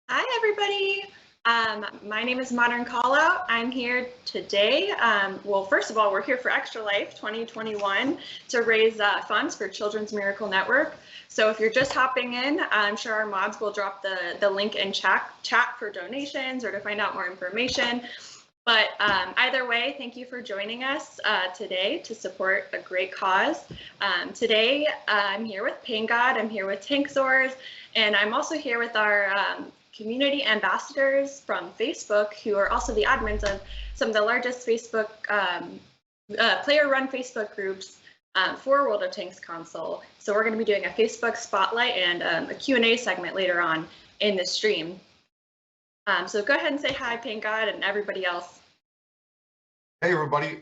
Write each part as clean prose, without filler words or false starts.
Hi, everybody. My name is Modern Callout. I'm here today. Well, first of all, we're here for Extra Life 2021 to raise funds for Children's Miracle Network. So if you're just hopping in, I'm sure our mods will drop the link in chat for donations or to find out more information. But either way, thank you for joining us today to support a great cause. Today, I'm here with Paingod, I'm here with Tankzors, and I'm also here with our community ambassadors from Facebook, who are also the admins of some of the largest Facebook player-run Facebook groups for World of Tanks console. So we're going to be doing a Facebook spotlight and a Q&A segment later on in the stream. So go ahead and say hi, Paingod, and everybody else. Hey, everybody.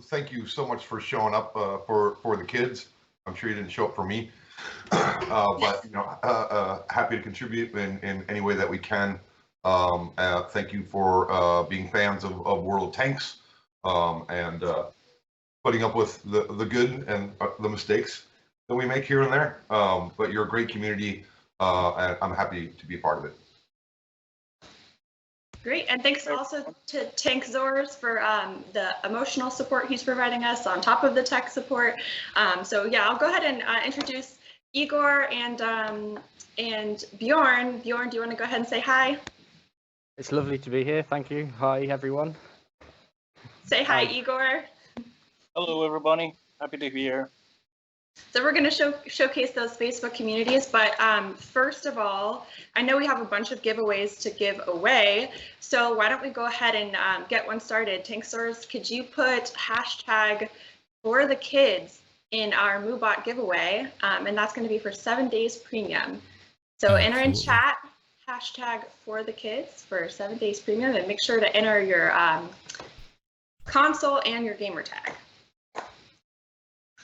Thank you so much for showing up for the kids. I'm sure you didn't show up for me, but happy to contribute in any way that we can. Thank you for being fans of World of Tanks and putting up with the good and the mistakes that we make here and there. But you're a great community, and I'm happy to be a part of it. Great, and thanks also to Tankzors for the emotional support he's providing us on top of the tech support. So yeah, I'll go ahead and introduce Igor and Bjorn. Bjorn, do you want to go ahead and say hi? It's lovely to be here. Thank you. Hi, everyone. Say hi, Igor. Hello, everybody. Happy to be here. So we're going to showcase those Facebook communities, but first of all, I know we have a bunch of giveaways to give away, so why don't we go ahead and get one started. Tankzors, could you put hashtag for the kids in our Moobot giveaway, and that's going to be for 7 days premium. So enter in chat hashtag for the kids for 7 days premium, and make sure to enter your console and your gamer tag.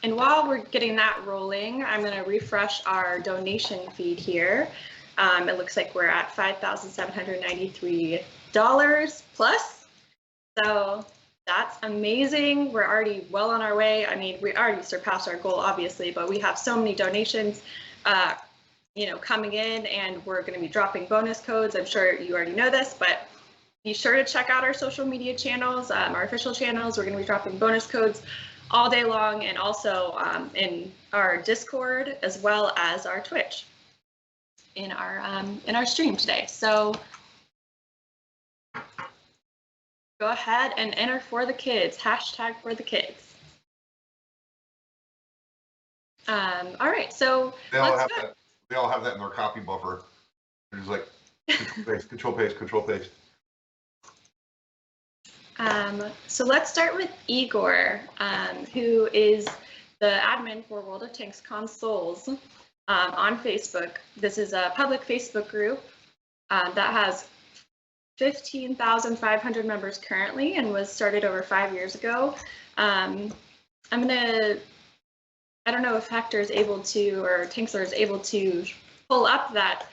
And while we're getting that rolling, I'm going to refresh our donation feed here. It looks like we're at $5,793 plus. So that's amazing. We're already well on our way. I mean, we already surpassed our goal, obviously, but we have so many donations coming in, and we're going to be dropping bonus codes. I'm sure you already know this, but be sure to check out our social media channels, our official channels. We're going to be dropping bonus codes all day long, and also in our Discord as well as our Twitch in our stream today. So go ahead and enter for the kids, hashtag for the kids. All right, so they all have that in their copy buffer. They're just like control paste, control paste. So let's start with Igor, who is the admin for World of Tanks consoles on Facebook. This is a public Facebook group that has 15,500 members currently and was started over 5 years ago. I don't know if Hector is able to, or Tankzor is able to pull up that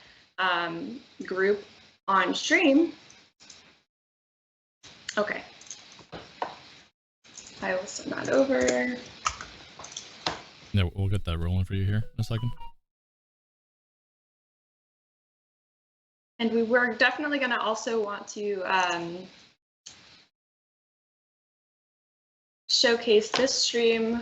group on stream. Okay. I will send that over. Yeah, we'll get that rolling for you here in a second. And we were definitely going to also want to showcase this stream,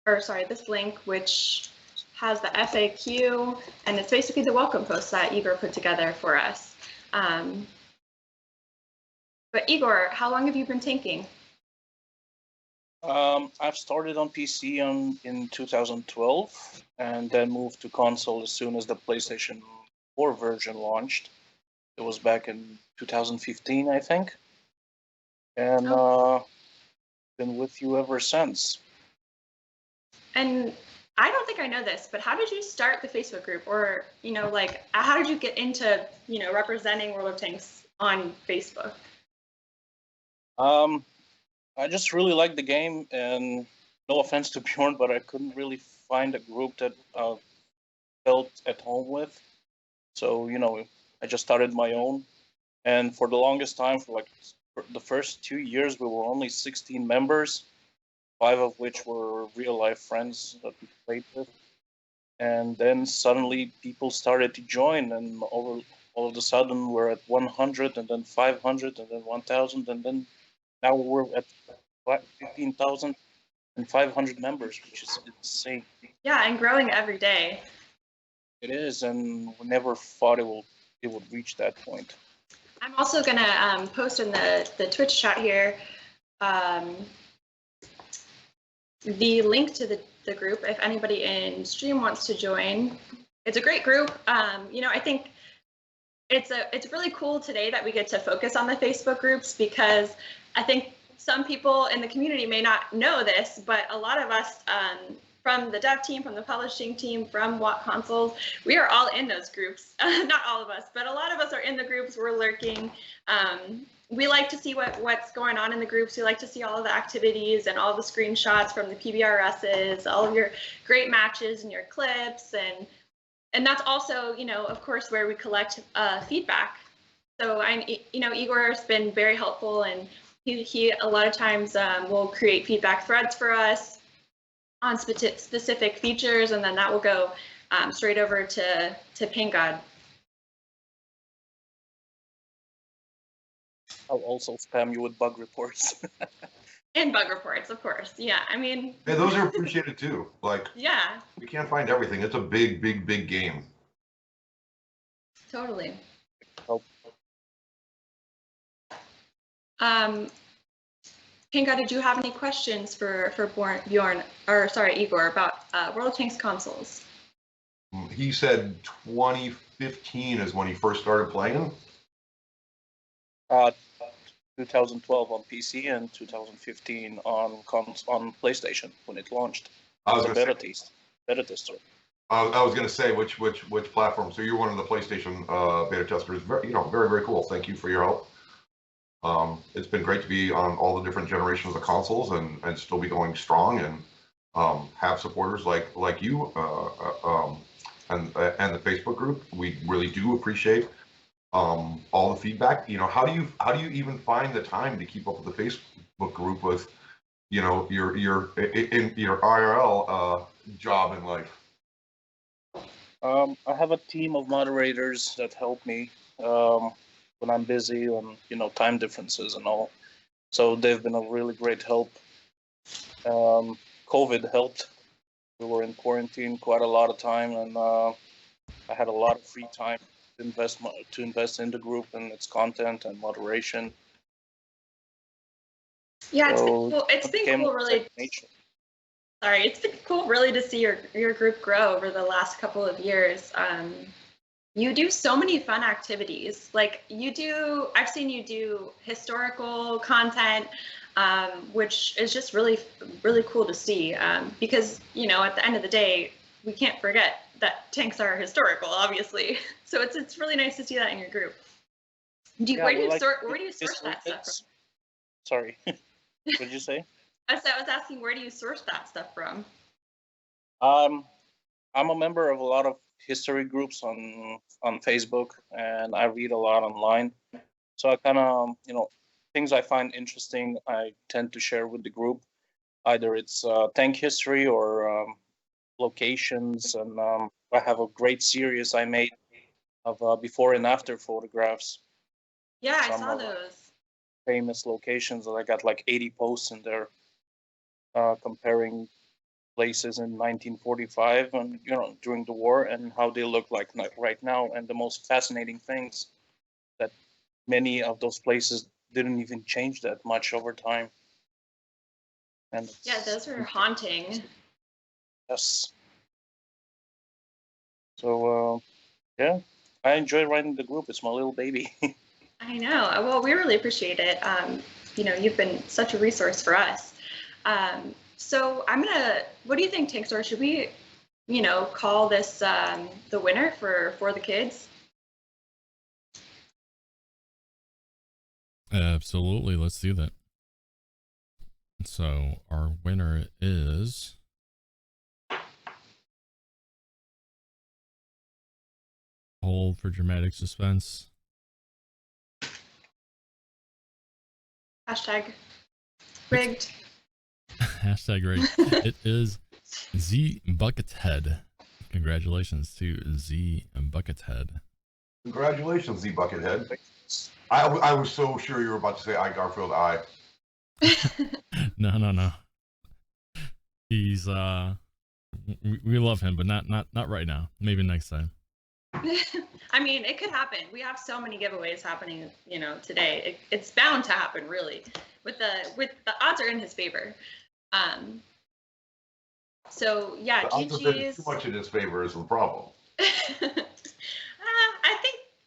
or sorry, this link, which has the FAQ, and it's basically the welcome post that Igor put together for us. But Igor, how long have you been tanking? I've started on PC in 2012 and then moved to console as soon as the PlayStation 4 version launched. It was back in 2015, I think. And been with you ever since. And I don't think I know this, but how did you start the Facebook group? Or, how did you get into, representing World of Tanks on Facebook? I just really liked the game, and no offense to Bjorn, but I couldn't really find a group that felt at home with. So, I just started my own. And for the longest time, for the first 2 years, we were only 16 members, 5 of which were real-life friends that we played with. And then suddenly people started to join, and all of a sudden we're at 100, and then 500, and then 1,000, and then now we're at 15,500 members, which is insane. Yeah, and growing every day. It is, and we never thought it would reach that point. I'm also gonna post in the Twitch chat here the link to the group if anybody in stream wants to join. It's a great group. You know, I think it's really cool today that we get to focus on the Facebook groups, because I think some people in the community may not know this, but a lot of us from the dev team, from the publishing team, from WOT Consoles, we are all in those groups. Not all of us, but a lot of us are in the groups. We're lurking. We like to see what's going on in the groups. We like to see all of the activities and all the screenshots from the PBRSs, all of your great matches and your clips, and that's also, you know, of course, where we collect feedback. So you know, Igor's been very helpful, and he a lot of times will create feedback threads for us on specific features, and then that will go straight over to Paingod. I'll also spam you with bug reports. And bug reports, of course. Yeah, I mean. Hey, those are appreciated too. Like, yeah, we can't find everything. It's a big, big, big game. totally. Oh. Paingod, did you have any questions for Bjorn, or sorry, Igor, about World of Tanks consoles? He said 2015 is when he first started playing. 2012 on PC and 2015 on PlayStation when it launched. I was As a gonna beta tester. I was going to say which platform. So you're one of the PlayStation beta testers. Very, you know, very, very cool. Thank you for your help. It's been great to be on all the different generations of consoles and still be going strong, and have supporters like you and the Facebook group. We really do appreciate all the feedback. You know, how do you even find the time to keep up with the Facebook group with, you know, your IRL job in life? I have a team of moderators that help me when I'm busy, and you know, time differences and all. So they've been a really great help. COVID helped. We were in quarantine quite a lot of time, and I had a lot of free time to invest in the group and its content and moderation. Yeah, So it's been cool, really. Sorry, it's been cool really to see your group grow over the last couple of years. You do so many fun activities. Like I've seen you do historical content, which is just really, really cool to see. Because, you know, at the end of the day, we can't forget that tanks are historical, obviously. So it's really nice to see that in your group. Where do you source that stuff from? Sorry, what did you say? I was asking, where do you source that stuff from? I'm a member of a lot of history groups on Facebook, and I read a lot online. So I kind of, you know, things I find interesting, I tend to share with the group. Either it's tank history or locations, and I have a great series I made of before and after photographs. Yeah, I saw those. Famous locations, and I got like 80 posts in there comparing places in 1945 and, you know, during the war, and how they look like right now. And the most fascinating things that many of those places didn't even change that much over time. And yeah, those are haunting. Yes. So yeah, I enjoy writing the group. It's my little baby. I know. Well, we really appreciate it. You know, you've been such a resource for us. So what do you think, Tankstar? Should we, you know, call this the winner for the kids? Absolutely, let's do that. So our winner is hold for dramatic suspense. Hashtag rigged. Hashtag rigged. It is Z Buckethead. Congratulations to Z Buckethead. Congratulations, the Buckethead. I was so sure you were about to say I, Garfield, I. No. He's we love him, but not right now. Maybe next time. I mean, it could happen. We have so many giveaways happening, today. It's bound to happen, really. With the odds are in his favor. So yeah, GG's. Too much in his favor is the problem.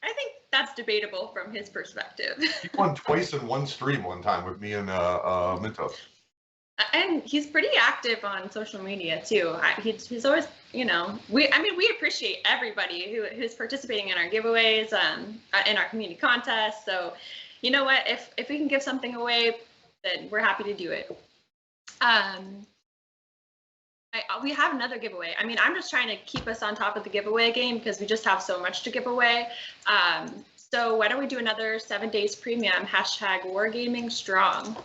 I think that's debatable from his perspective. He won twice in one stream one time with me and Mintos. And he's pretty active on social media too. He's always, we appreciate everybody who's participating in our giveaways, in our community contests. So, you know what? If we can give something away, then we're happy to do it. We have another giveaway. I mean, I'm just trying to keep us on top of the giveaway game because we just have so much to give away. So why don't we do another 7 days premium #Wargaming Strong.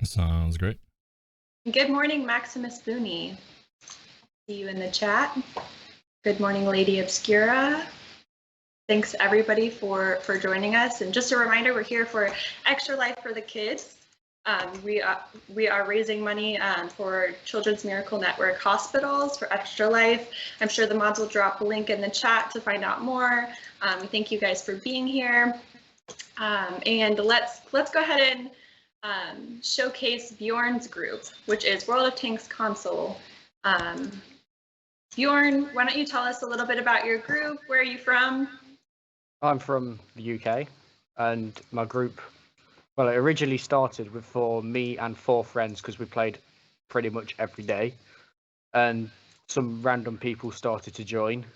Sounds great. Good morning, Maximus Booney. See you in the chat. Good morning, Lady Obscura. Thanks everybody for joining us. And just a reminder, we're here for Extra Life for the Kids. We are raising money for Children's Miracle Network hospitals for Extra Life. I'm sure the mods will drop a link in the chat to find out more. We thank you guys for being here. And let's go ahead and showcase Bjorn's group, which is World of Tanks console. Bjorn, why don't you tell us a little bit about your group? Where are you from? I'm from the UK, and my group, well, it originally started for me and 4 friends because we played pretty much every day, and some random people started to join,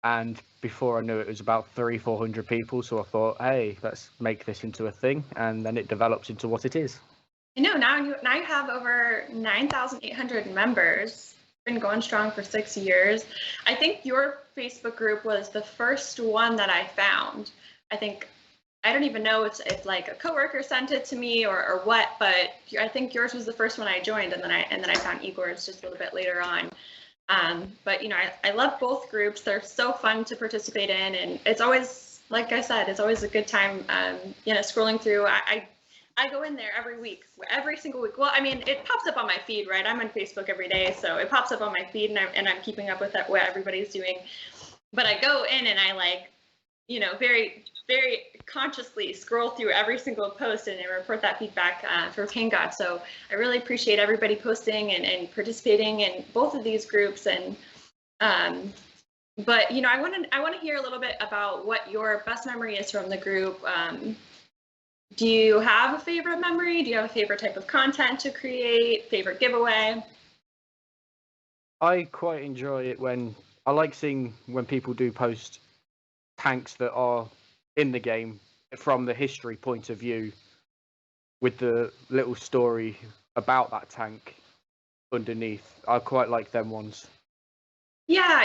and before I knew it, it was about 300-400 people, so I thought, hey, let's make this into a thing, and then it developed into what it is. I know, now you have over 9,800 members. Been going strong for 6 years. I think your Facebook group was the first one that I found. I don't even know if like a coworker sent it to me or what, but I think yours was the first one I joined, and then I found Igor's just a little bit later on. But I love both groups. They're so fun to participate in, and it's always, like I said, it's always a good time. Scrolling through. I go in there every single week. Well, I mean, it pops up on my feed, right? I'm on Facebook every day, so it pops up on my feed, and I'm keeping up with what everybody's doing. But I go in and I very, very consciously scroll through every single post and report that feedback for Paingod. So I really appreciate everybody posting and participating in both of these groups. And but I want to hear a little bit about what your best memory is from the group. Do you have a favorite memory? Do you have a favorite type of content to create? Favorite giveaway? I quite enjoy it I like seeing when people do post tanks that are in the game from the history point of view, with the little story about that tank underneath. I quite like them ones. Yeah,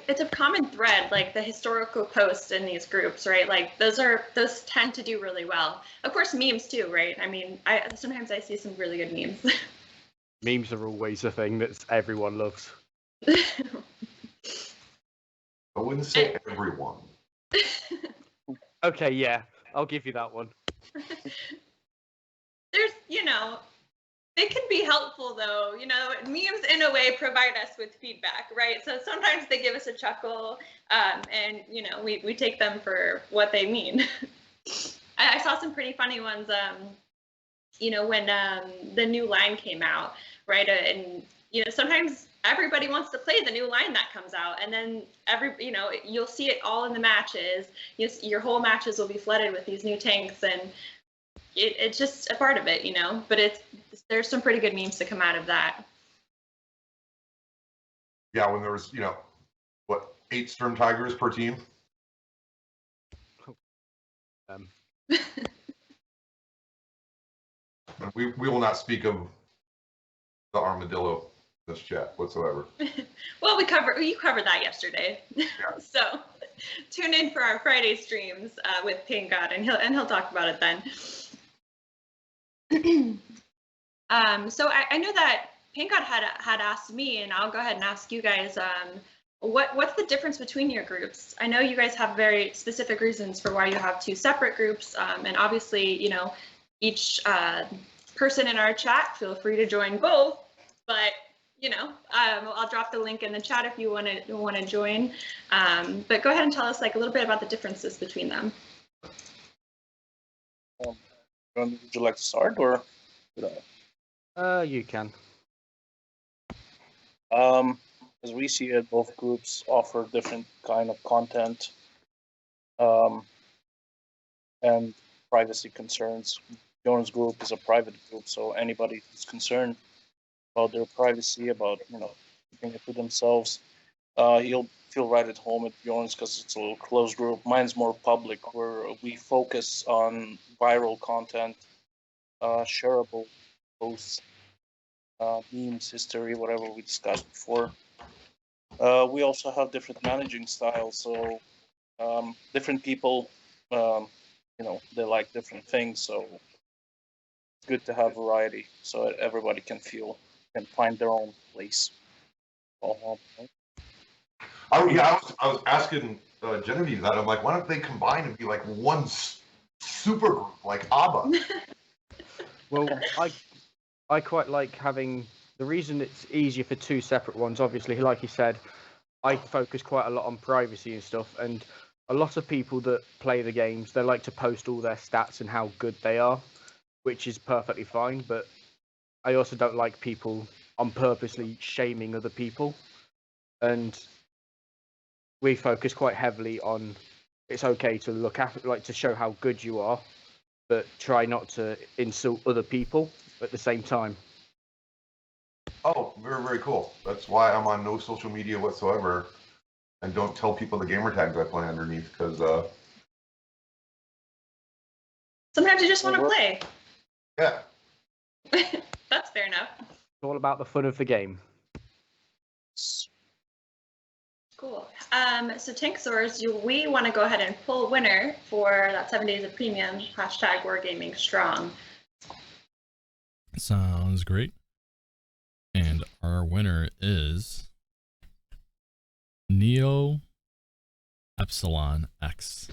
it's a common thread, like the historical posts in these groups, right? Like those tend to do really well. Of course, memes too, right? I mean, sometimes I see some really good memes. Memes are always a thing that everyone loves. I wouldn't say everyone. Okay, yeah, I'll give you that one. There's, they can be helpful though. Memes in a way provide us with feedback, right? So sometimes they give us a chuckle, and we take them for what they mean. I saw some pretty funny ones, when the new line came out, right? And sometimes everybody wants to play the new line that comes out, and then you'll see it all in the matches. Your whole matches will be flooded with these new tanks, and it's just a part of it, but there's some pretty good memes to come out of that. Yeah, when there was, 8 Sturm Tigers per team? We will not speak of the armadillo in this chat whatsoever. Well, you covered that yesterday. Yeah. So tune in for our Friday streams with Paingod, and he'll talk about it then. So I know that Paingod had asked me, and I'll go ahead and ask you guys, what's the difference between your groups? I know you guys have very specific reasons for why you have two separate groups, and obviously, you know, each person in our chat, feel free to join both, but you know, I'll drop the link in the chat if you want to join. But go ahead and tell us like a little bit about the differences between them. Would you like to start, or You can. As we see it, both groups offer different kind of content and privacy concerns. Bjorn's group is a private group, so anybody who's concerned about their privacy, about, you know, keeping it to themselves, you'll feel right at home at Bjorn's because it's a little closed group. Mine's more public, where we focus on viral content, shareable posts, memes, history, whatever we discussed before. We also have different managing styles, so different people, you know, they like different things, so it's good to have variety so that everybody can find their own place. I was asking Genevieve that. I'm like, why don't they combine and be like one super group like ABBA? Well, I quite like having, the reason it's easier for two separate ones, obviously, like you said, I focus quite a lot on privacy and stuff, and a lot of people that play the games, they like to post all their stats and how good they are, which is perfectly fine, but I also don't like people on purposely shaming other people, and we focus quite heavily on it's okay to look at, like, to show how good you are, but try not to insult other people at the same time. Oh, very, very cool. That's why I'm on no social media whatsoever and don't tell people the gamer tags I play underneath, because Sometimes you just want to play. yeah. That's fair enough. It's all about the fun of the game. Cool. So Tanksaurs, we want to go ahead and pull a winner for that 7 days of premium, hashtag Wargaming Strong. Sounds great. And our winner is Neo Epsilon X.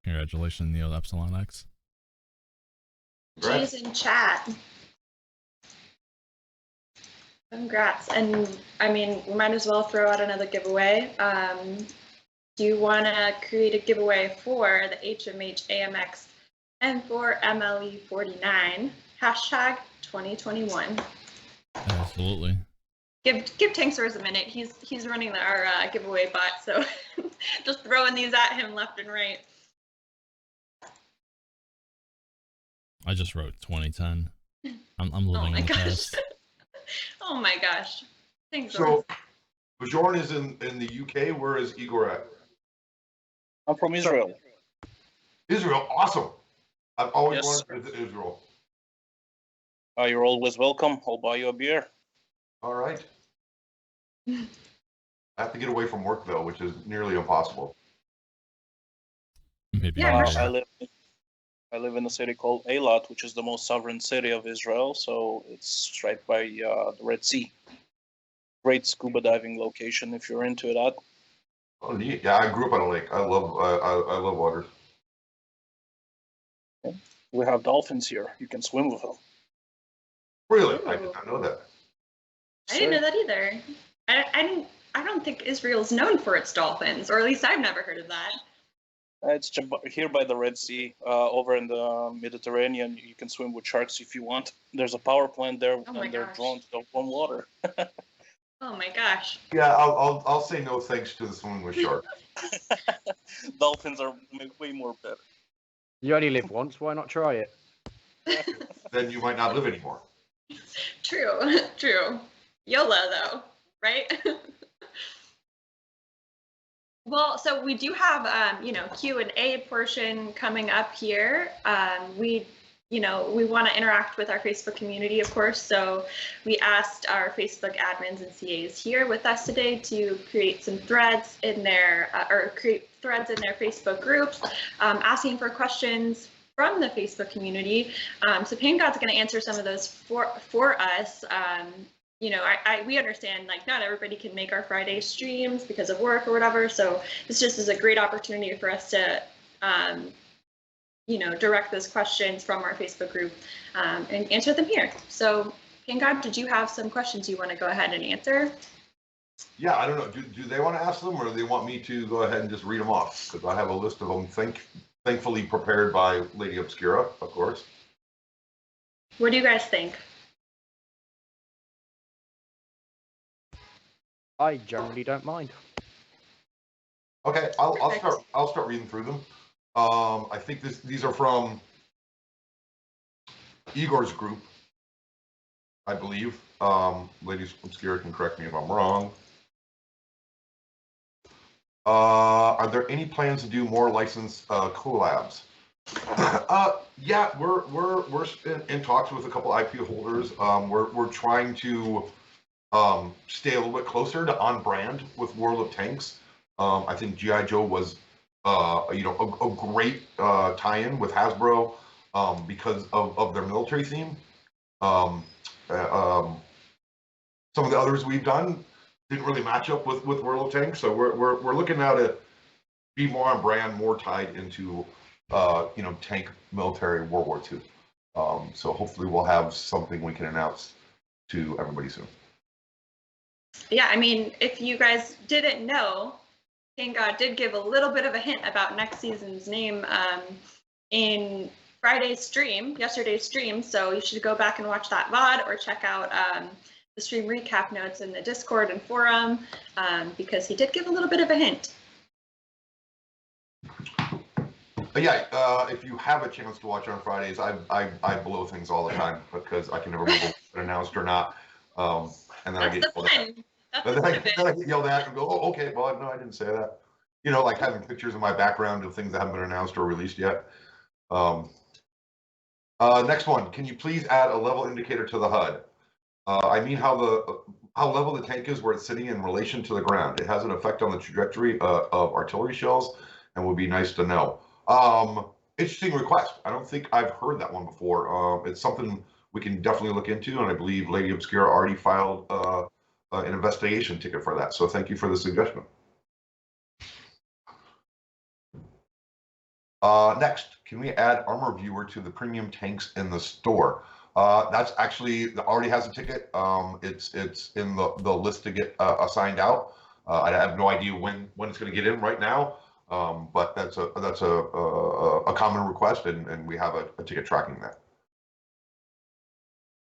Congratulations, Neo Epsilon X. G's in chat. Congrats. And I mean, we might as well throw out another giveaway. Do you want to create a giveaway for the HMH AMX and for MLE 49, hashtag 2021? Absolutely. Give Tanksaurs a minute. He's running our giveaway bot, so just throwing these at him left and right. I just wrote 2010. I'm living in the past. Oh my gosh. Tanksaurs. So Bjorn is in the UK. Where is Igor at? I'm from Israel. Israel, awesome. I've always Yes, wanted to visit Israel. You're always welcome. I'll buy you a beer. All right. I have to get away from work though, which is nearly impossible. Maybe Yeah, an for hour. I live in a city called Eilat, which is the most sovereign city of Israel, so it's right by the Red Sea. Great scuba diving location if you're into that. Oh, neat. Yeah, I grew up on a lake. I love water. We have dolphins here. You can swim with them. Really? I did not know that. I didn't know that either. I don't think Israel's known for its dolphins, or at least I've never heard of that. It's here by the Red Sea, over in the Mediterranean. You can swim with sharks if you want. There's a power plant there, Oh my and they're gosh. drawn to the warm water. Oh my gosh. Yeah, I'll say no thanks to the swimming with sharks. Dolphins are way more better. You only live once, why not try it? Then you might not live anymore. True, true. YOLO though, right? Well, so we do have, Q&A portion coming up here. We want to interact with our Facebook community, of course. So we asked our Facebook admins and CAs here with us today to create some threads in their, Facebook groups, asking for questions from the Facebook community. So Paingod's going to answer some of those for us. we understand like not everybody can make our Friday streams because of work or whatever. So this just is a great opportunity for us to, direct those questions from our Facebook group and answer them here. So Paingod, did you have some questions you want to go ahead and answer? Yeah, I don't know. Do they want to ask them, or do they want me to go ahead and just read them off? Because I have a list of them, thankfully prepared by Lady Obscura, of course. What do you guys think? I generally don't mind. Okay, I'll start reading through them. I think these are from Igor's group, I believe. Lady Obscura can correct me if I'm wrong. Are there any plans to do more licensed collabs? Yeah, we're in talks with a couple IP holders. We're trying to stay a little bit closer to on brand with World of Tanks. I think G.I. Joe was a great tie-in with Hasbro because of their military theme. Some of the others we've done didn't really match up with World of Tanks, so we're looking now to be more on brand, more tied into tank military World War II. So hopefully we'll have something we can announce to everybody soon. Yeah, I mean, if you guys didn't know, Paingod did give a little bit of a hint about next season's name in yesterday's stream. So you should go back and watch that VOD or check out the stream recap notes in the Discord and forum because he did give a little bit of a hint. But yeah, if you have a chance to watch on Fridays, I blow things all the time because I can never remember if it's announced or not. And then I get yelled at. Then I get yelled at and go, oh, okay, well, no, I didn't say that. Like having pictures in my background of things that haven't been announced or released yet. Next one, can you please add a level indicator to the HUD? I mean how level the tank is where it's sitting in relation to the ground. It has an effect on the trajectory of artillery shells and would be nice to know. Interesting request. I don't think I've heard that one before. It's something we can definitely look into, and I believe Lady Obscura already filed an investigation ticket for that. So thank you for the suggestion. Next, can we add Armor Viewer to the premium tanks in the store? That's actually already has a ticket. It's in the list to get assigned out. I have no idea when it's going to get in right now, but that's a common request, and we have a ticket tracking that.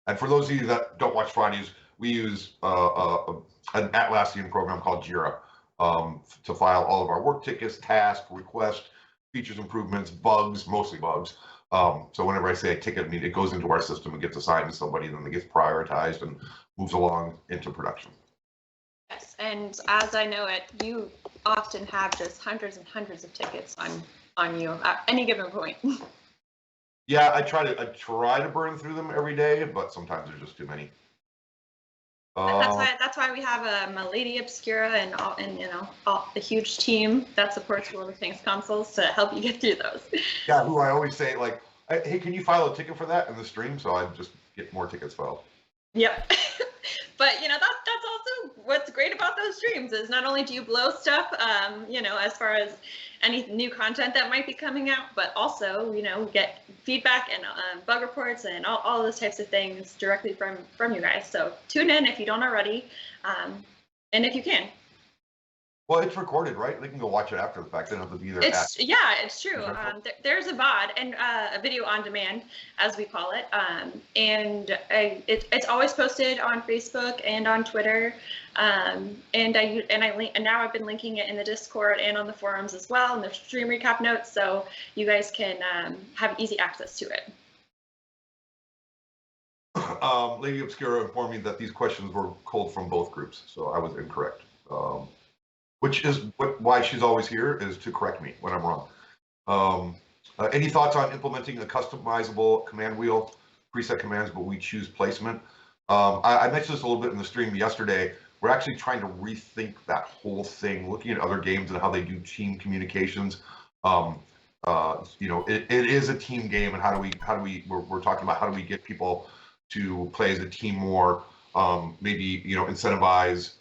And for those of you that don't watch Fridays, we use an Atlassian program called Jira to file all of our work tickets, tasks, requests, features, improvements, bugs, mostly bugs. So whenever I say a ticket, I mean, it goes into our system and gets assigned to somebody, and then it gets prioritized and moves along into production. Yes, and as I know it, you often have just hundreds and hundreds of tickets on you at any given point. Yeah, I try to burn through them every day, but sometimes there's just too many. That's why we have a Lady Obscura and the huge team that supports World of Tanks consoles to help you get through those. Yeah, who I always say like, hey, can you file a ticket for that in the stream? So I just get more tickets filed. Yep. But that's also what's great about those streams is not only do you blow stuff, as far as any new content that might be coming out, but also get feedback and bug reports and all those types of things directly from you guys. So tune in if you don't already, and if you can. Well, it's recorded, right? They can go watch it after the fact. They don't have to be there. Yeah, it's true. There's a VOD and a video on demand, as we call it, and it's always posted on Facebook and on Twitter, and now I've been linking it in the Discord and on the forums as well, and the stream recap notes, so you guys can have easy access to it. Lady Obscura informed me that these questions were culled from both groups, so I was incorrect. Which is why she's always here, is to correct me when I'm wrong. Any thoughts on implementing a customizable command wheel, preset commands, but we choose placement? I mentioned this a little bit in the stream yesterday. We're actually trying to rethink that whole thing, looking at other games and how they do team communications. It is a team game, and we're talking about how do we get people to play as a team more. maybe, incentivize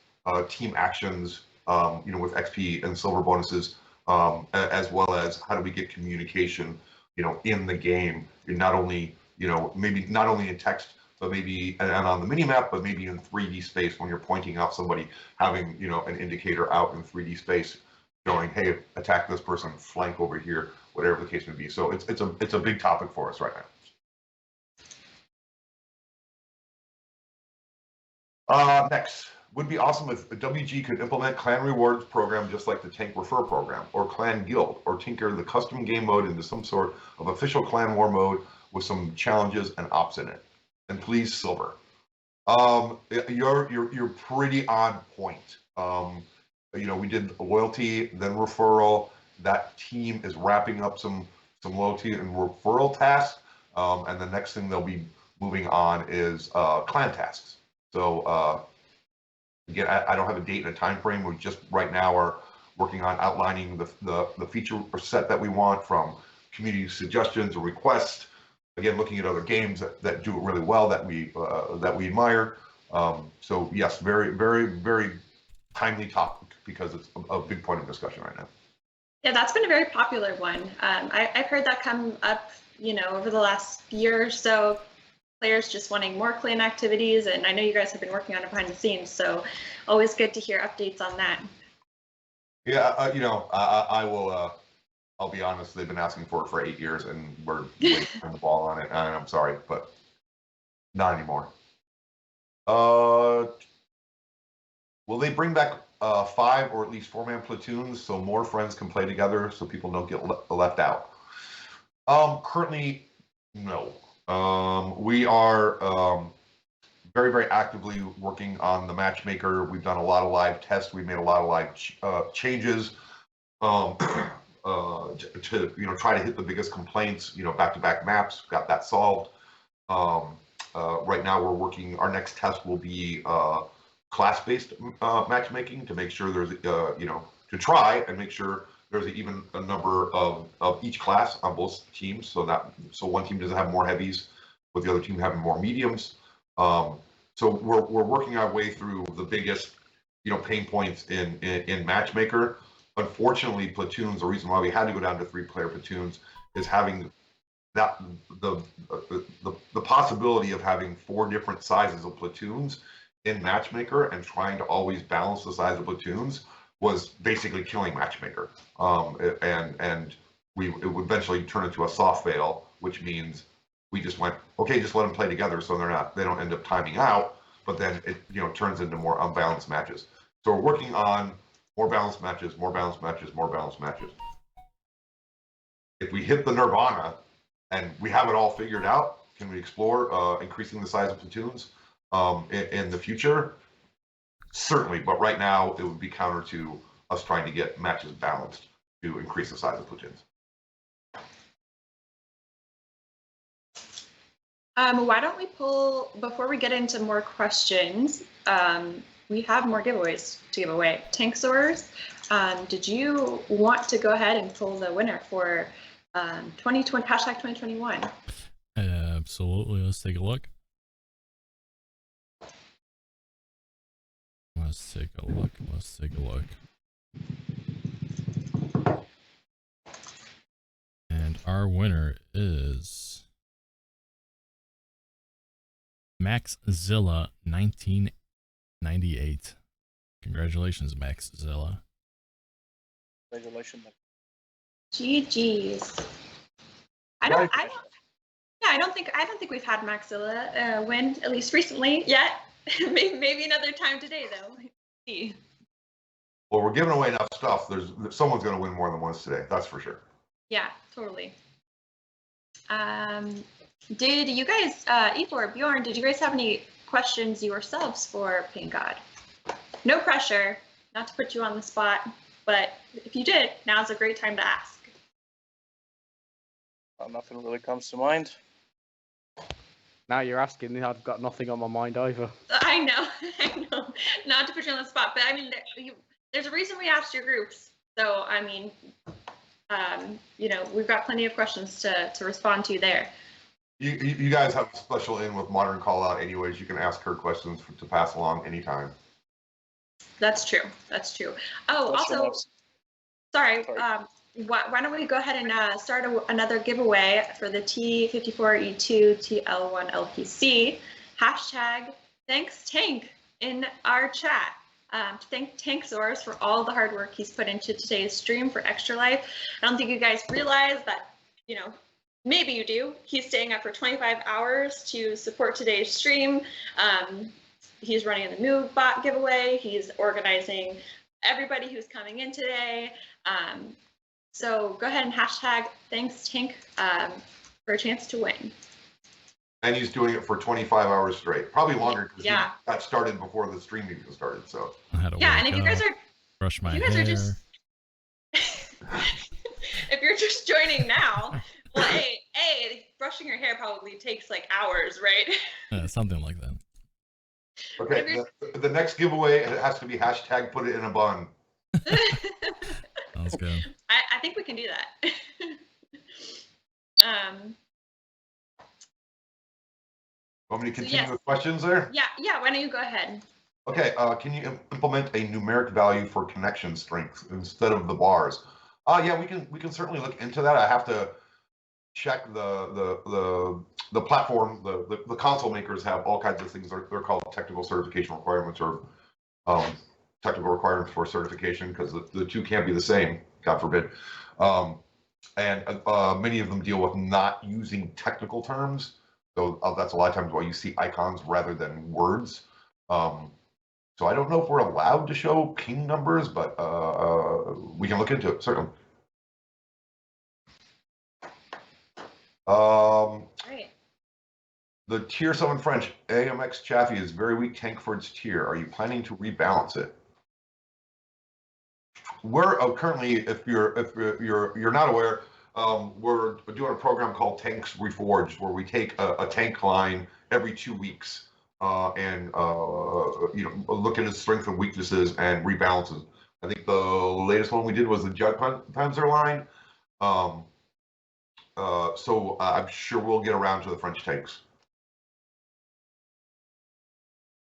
team actions, with XP and silver bonuses, as well as how do we get communication, in the game, not only, maybe not only in text, but maybe and on the mini map, but maybe in 3D space when you're pointing out somebody, having, an indicator out in 3D space showing, hey, attack this person, flank over here, whatever the case may be. So it's a big topic for us right now. Next, would be awesome if WG could implement clan rewards program just like the tank refer program, or clan guild, or tinker the custom game mode into some sort of official clan war mode with some challenges and ops in it. And please, Silver. You're pretty on point. We did loyalty, then referral. That team is wrapping up some loyalty and referral tasks, and the next thing they'll be moving on is clan tasks. So again, I don't have a date and a time frame. We just right now are working on outlining the feature set that we want, from community suggestions or requests. Again, looking at other games that do it really well that we admire. So yes, very, very, very timely topic because it's a big point of discussion right now. Yeah, that's been a very popular one. I've heard that come up, over the last year or so. Players just wanting more clan activities, and I know you guys have been working on it behind the scenes, so always good to hear updates on that. Yeah, I will. I'll be honest, they've been asking for it for 8 years, and we're waiting on the ball on it. And I'm sorry, but not anymore. Will they bring back 5 or at least 4-man platoons so more friends can play together, so people don't get left out? Currently, no. We are very, very actively working on the matchmaker. We've done a lot of live tests. We made a lot of live changes to try to hit the biggest complaints. Back-to-back maps, got that solved. Right now we're working. Our next test will be class-based matchmaking to make sure there's to try and make sure there's an even a number of each class on both teams, so one team doesn't have more heavies, with the other team having more mediums. So we're working our way through the biggest pain points in matchmaker. Unfortunately, platoons, the reason why we had to go down to 3-player platoons is having that the possibility of having 4 different sizes of platoons in matchmaker and trying to always balance the size of platoons was basically killing matchmaker. And it would eventually turn into a soft fail, which means we just went, okay, just let them play together so they don't end up timing out, but then it turns into more unbalanced matches. So we're working on more balanced matches, more balanced matches, more balanced matches. If we hit the nirvana and we have it all figured out, can we explore increasing the size of platoons in the future? Certainly, but right now it would be counter to us trying to get matches balanced to increase the size of platoons. Why don't we pull, before we get into more questions, we have more giveaways to give away. Tanksaurs, did you want to go ahead and pull the winner for 2020 #2021? Absolutely. Let's take a look. Let's take a look. Let's take a look. And our winner is Maxzilla 1998. Congratulations, Maxzilla. Congratulations. GG's. I don't think we've had Maxzilla win, at least recently, yet. Maybe another time today, though. Let's see. Well, we're giving away enough stuff. Someone's going to win more than once today. That's for sure. Yeah, totally. Did you guys, Efor, Bjorn, did you guys have any questions yourselves for Paingod? No pressure, not to put you on the spot, but if you did, now's a great time to ask. Nothing really comes to mind. Now you're asking me, I've got nothing on my mind either. I know, not to put you on the spot, but I mean, there's a reason we asked your groups. So, I mean, we've got plenty of questions to respond to there. You guys have a special in with Modern Callout anyways. You can ask her questions to pass along anytime. That's true. That's true. Oh, also, sorry. Why don't we go ahead and start another giveaway for the T54E2 TL1 LPC hashtag thanks Tank in our chat. To thank Tanksaurus for all the hard work he's put into today's stream for Extra Life. I don't think you guys realize that, you know, maybe you do. He's staying up for 25 hours to support today's stream. He's running the Moobot Giveaway. He's organizing everybody who's coming in today. So go ahead and hashtag thanks Tank for a chance to win. And he's doing it for 25 hours straight, probably longer because he Yeah. got started before the stream even started. So I had to Yeah, wake and if you up, guys are brush my if you guys hair. are just if you're just joining now, well, brushing your hair probably takes like hours, right? Yeah, something like that. okay, the next giveaway it has to be hashtag put it in a bun. Sounds good. I think we can do that. Want me to continue yes. with questions there? Yeah, why don't you go ahead? Okay, can you implement a numeric value for connection strength instead of the bars? Yeah, we can certainly look into that. I have to check the platform. The console makers have all kinds of things. They're called technical certification requirements or technical requirements for certification because the two can't be the same, God forbid. And many of them deal with not using technical terms. So that's a lot of times why you see icons rather than words. So I don't know if we're allowed to show king numbers, but we can look into it, certainly. Great. The tier 7 French AMX Chaffee is very weak Tankford's tier. Are you planning to rebalance it? We're currently, if you're not aware, we're doing a program called Tanks Reforged, where we take a tank line every 2 weeks and look at its strengths and weaknesses and rebalances. I think the latest one we did was the Jagdpanzer line. So I'm sure we'll get around to the French tanks.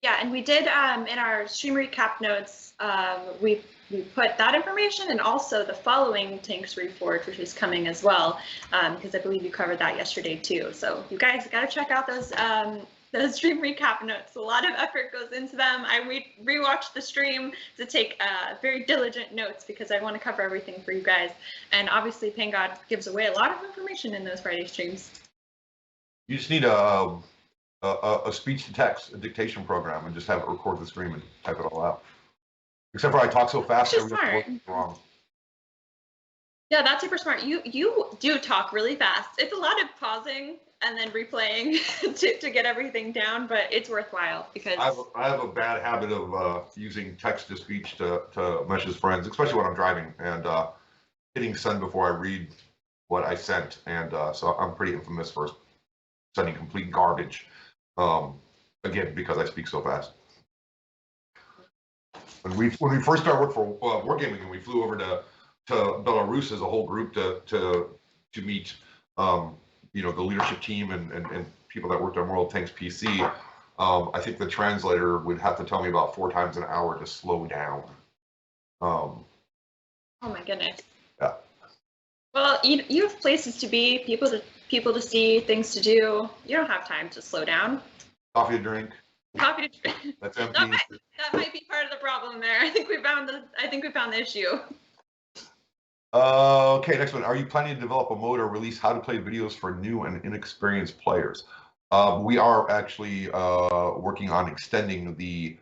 Yeah, and we did in our stream recap notes, we put that information and also the following Tanks Reforged, which is coming as well, because I believe you covered that yesterday too. So you guys got to check out those stream recap notes. A lot of effort goes into them. I rewatched the stream to take very diligent notes because I want to cover everything for you guys. And obviously, Paingod gives away a lot of information in those Friday streams. You just need a speech-to-text, a dictation program, and just have it record the stream and type it all out. Except for I talk so fast, Which is smart. Wrong. Yeah, that's super smart. You do talk really fast. It's a lot of pausing and then replaying to get everything down, but it's worthwhile because I have a bad habit of using text-to-speech to message friends, especially when I'm driving, and hitting send before I read what I sent, and so I'm pretty infamous for sending complete garbage. Again, because I speak so fast. When we first started work for Wargaming, and we flew over to Belarus as a whole group to meet the leadership team and people that worked on World Tanks PC. I think the translator would have to tell me about 4 times an hour to slow down. oh my goodness. Yeah. Well, you have places to be, people to see, things to do. You don't have time to slow down. Coffee to drink. Coffee to drink. That's empty. That might be part of the problem there. I think we found the issue. Okay, next one. Are you planning to develop a mode or release how to play videos for new and inexperienced players? We are actually working on extending the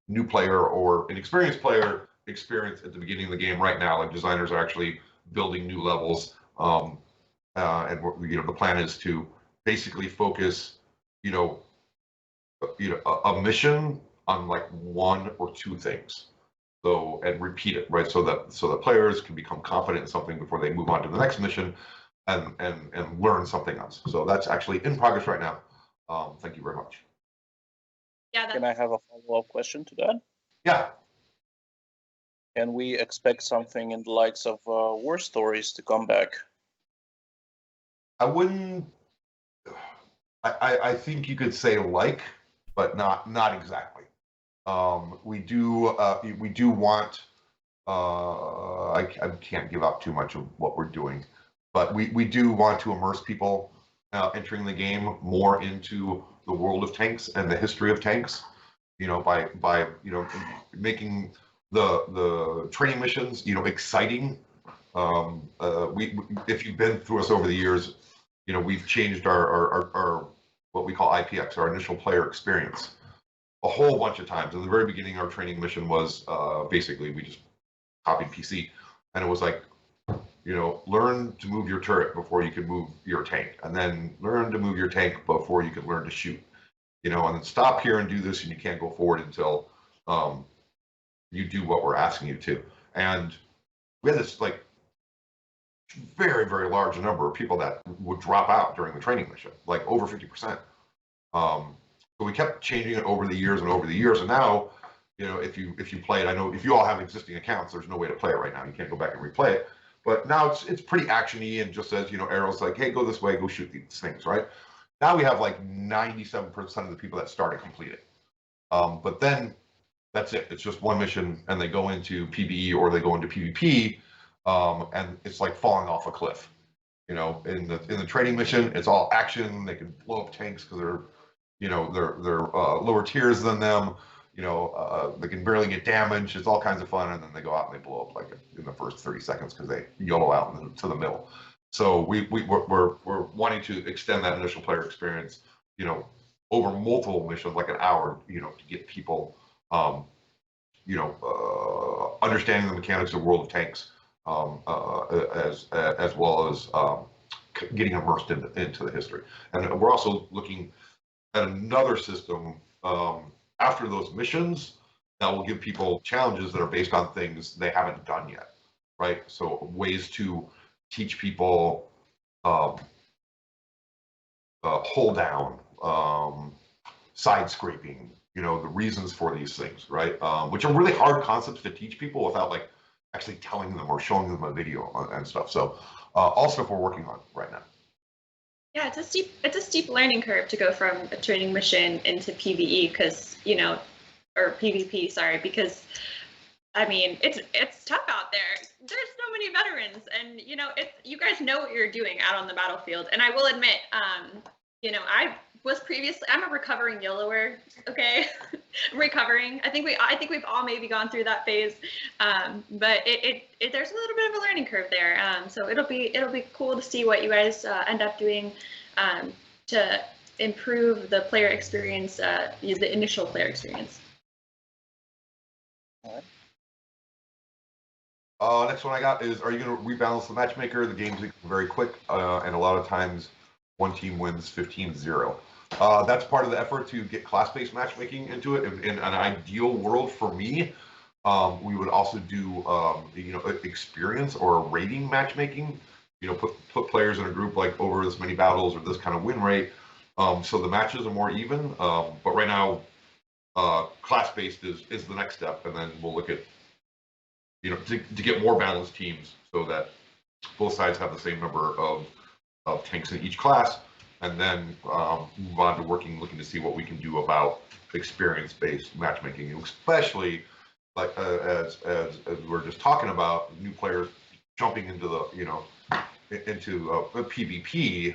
new player or inexperienced player experience at the beginning of the game right now. Like designers are actually building new levels, and the plan is to basically focus, a mission on like 1 or 2 things. So, and repeat it, right? So that players can become confident in something before they move on to the next mission and learn something else. So that's actually in progress right now. Thank you very much. Yeah. Can I have a follow-up question to that? Yeah. Can we expect something in the likes of war stories to come back? I wouldn't I think you could say like, but not exactly. We do want. I can't give out too much of what we're doing, but we do want to immerse people entering the game more into the world of tanks and the history of tanks. By making the training missions exciting. If you've been through us over the years, we've changed our what we call IPX, our initial player experience, a whole bunch of times. In the very beginning, our training mission was basically we just copied PC, and it was like, learn to move your turret before you can move your tank, and then learn to move your tank before you can learn to shoot, and then stop here and do this, and you can't go forward until you do what we're asking you to. And we had this like very, very large number of people that would drop out during the training mission, like over 50%. So we kept changing it over the years, and now, if you play it, I know if you all have existing accounts, there's no way to play it right now. You can't go back and replay it. But now it's pretty actiony and just says, arrows like, hey, go this way, go shoot these things, right? Now we have like 97% of the people that start it complete it. But then that's it. It's just one mission, and they go into PvE or they go into PvP, and it's like falling off a cliff. In the training mission, it's all action. They can blow up tanks because they're lower tiers than them. They can barely get damage. It's all kinds of fun, and then they go out and they blow up like in the first 30 seconds because they YOLO out to the middle. So we're wanting to extend that initial player experience, over multiple missions, like an hour, to get people, understanding the mechanics of World of Tanks, as well as getting immersed into the history. And we're also looking at another system after those missions that will give people challenges that are based on things they haven't done yet, right? So ways to teach people hold down, side scraping, the reasons for these things, right? Which are really hard concepts to teach people without like actually telling them or showing them a video and stuff. So all stuff we're working on right now. Yeah, it's a steep learning curve to go from a training mission into PvE or PvP, sorry, because I mean it's tough out there. There's so many veterans, and you guys know what you're doing out on the battlefield. And I will admit, I'm a recovering YOLOer. Okay, I'm recovering. I think we've all maybe gone through that phase, but there's a little bit of a learning curve there. So it'll be cool to see what you guys end up doing to improve the player experience, the initial player experience. All right. Next one I got is, are you going to rebalance the matchmaker? The game's very quick, and a lot of times one team wins 15-0. That's part of the effort to get class-based matchmaking into it. In an ideal world for me, we would also do experience or rating matchmaking. Put players in a group like over this many battles or this kind of win rate, so the matches are more even. But right now, class-based is the next step, and then we'll look at to get more balanced teams so that both sides have the same number of tanks in each class, and then move on to looking to see what we can do about experience-based matchmaking, especially like as we're just talking about, new players jumping into the into a PvP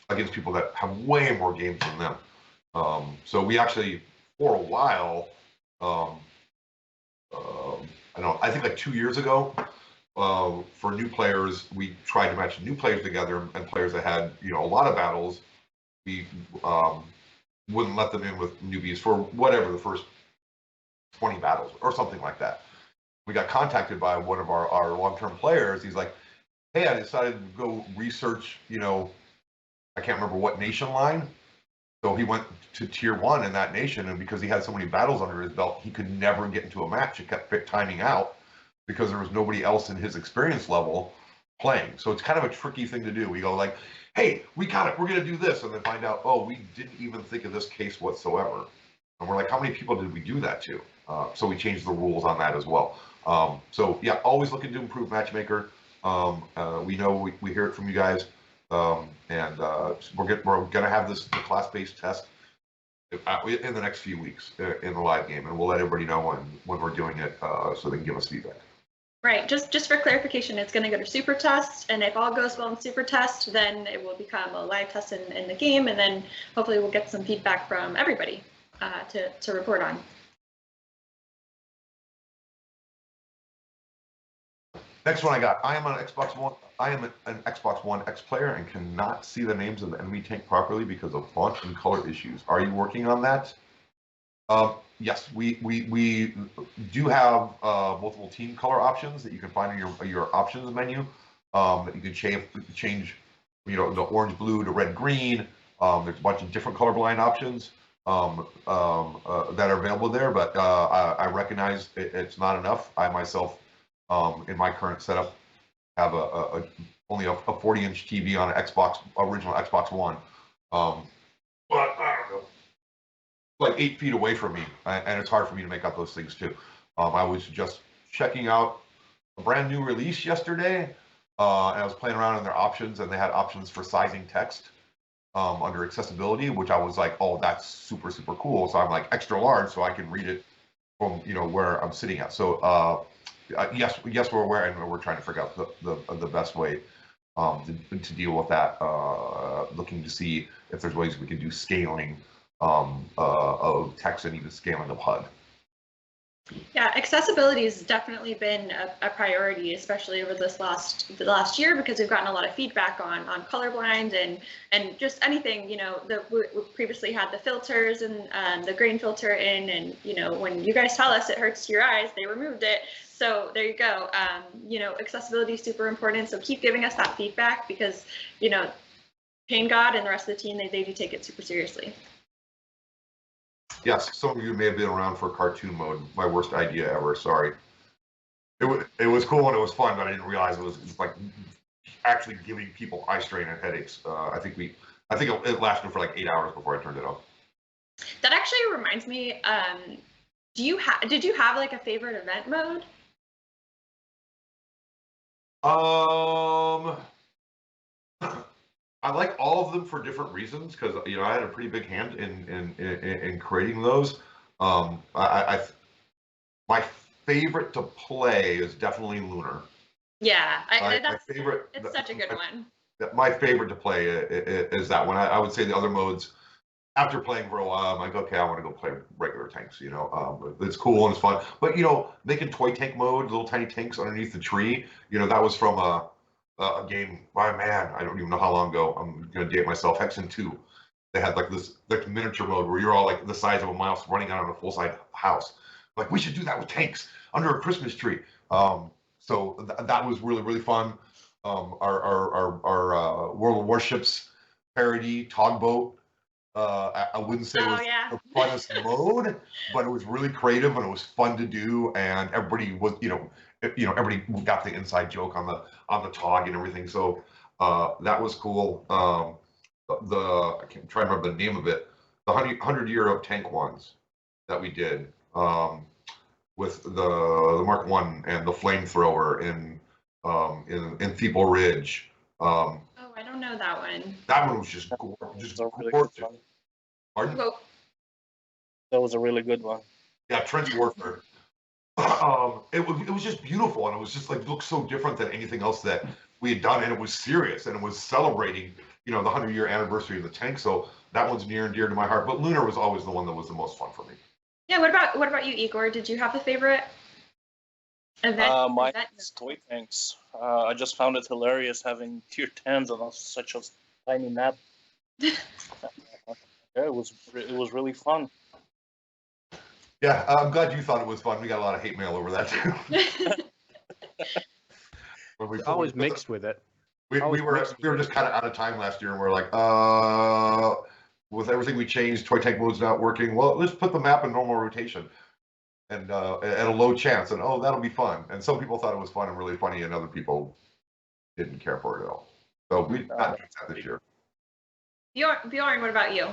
against people that have way more games than them. So we actually, for a while, I think like 2 years ago, for new players, we tried to match new players together, and players that had a lot of battles, we wouldn't let them in with newbies for whatever the first 20 battles or something like that. We got contacted by one of our long-term players. He's like, hey, I decided to go research, I can't remember what nation line. So he went to tier 1 in that nation, and because he had so many battles under his belt, he could never get into a match. It kept timing out because there was nobody else in his experience level playing. So it's kind of a tricky thing to do. We go like, hey, we got it, we're going to do this, and then find out, oh, we didn't even think of this case whatsoever. And we're like, how many people did we do that to? So we changed the rules on that as well. So yeah, always looking to improve matchmaker. We know we hear it from you guys. We're gonna have the class-based test in the next few weeks in the live game, and we'll let everybody know when we're doing it, so they can give us feedback. Right. Just for clarification, it's going to go to super test, and if all goes well in super test, then it will become a live test in the game, and then hopefully we'll get some feedback from everybody to report on. Next one I got. I am an Xbox One X player and cannot see the names of the enemy tank properly because of font and color issues. Are you working on that? Yes, we do have multiple team color options that you can find in your options menu. That you can change, the orange blue to red green. There's a bunch of different colorblind options that are available there, but I recognize it's not enough. I myself, in my current setup, have only a 40-inch TV on an original Xbox One. But I don't know, like 8 feet away from me, and it's hard for me to make out those things too. I was just checking out a brand new release yesterday, and I was playing around in their options, and they had options for sizing text under accessibility, which I was like, oh, that's super, super cool. So I'm like extra large, so I can read it from where I'm sitting at. So yes, we're aware, and we're trying to figure out the best way to deal with that. Looking to see if there's ways we can do scaling of text and even scaling of HUD. Yeah, accessibility has definitely been a priority, especially over the last year, because we've gotten a lot of feedback on colorblind and just anything. We previously had the filters and the grain filter in, and when you guys tell us it hurts your eyes, they removed it. So there you go. Accessibility is super important. So keep giving us that feedback, because Paingod and the rest of the team, they do take it super seriously. Yes, some of you may have been around for cartoon mode. My worst idea ever. Sorry. It was cool and it was fun, but I didn't realize it was like actually giving people eye strain and headaches. I think it lasted for like 8 hours before I turned it off. That actually reminds me. Did you have like a favorite event mode? I like all of them for different reasons, because I had a pretty big hand in creating those. My favorite to play is definitely Lunar. Yeah, my favorite. It's such a good one. My favorite to play is that one. I would say the other modes, after playing for a while, I'm like, okay, I want to go play regular tanks. It's cool and it's fun. But making toy tank mode, little tiny tanks underneath the tree. That was from a game by man, I don't even know how long ago. I'm gonna date myself. Hexen 2. They had like this miniature mode where you're all like the size of a mouse running out on a full-size house. Like, we should do that with tanks under a Christmas tree. So that was really, really fun. Our World of Warships parody Togboat. I wouldn't say it was the funnest mode, but it was really creative and it was fun to do, and everybody was, everybody got the inside joke on the Tog and everything. So that was cool. I can't try to remember the name of it. The 100-year of tank ones that we did with the Mark 1 and the flamethrower in Feeble Ridge. Oh, I don't know that one. That one was just gorgeous. Pardon? That was a really good one. Yeah, Trench Warfare. It was just beautiful, and it was just like looked so different than anything else that we had done, and it was serious, and it was celebrating, the 100-year anniversary of the tank. So that one's near and dear to my heart. But Lunar was always the one that was the most fun for me. Yeah. What about you, Igor? Did you have a favorite event? My toy tanks. I just found it hilarious having tier 10s on such a tiny map. Yeah, it was really fun. Yeah, I'm glad you thought it was fun. We got a lot of hate mail over that too. I was mixed with it. We were just kind of out of time last year, and we're like, with everything we changed, toy tank mode's not working. Well, let's put the map in normal rotation, and at a low chance, and that'll be fun. And some people thought it was fun and really funny, and other people didn't care for it at all. So we not that this year. Bjorn, what about you?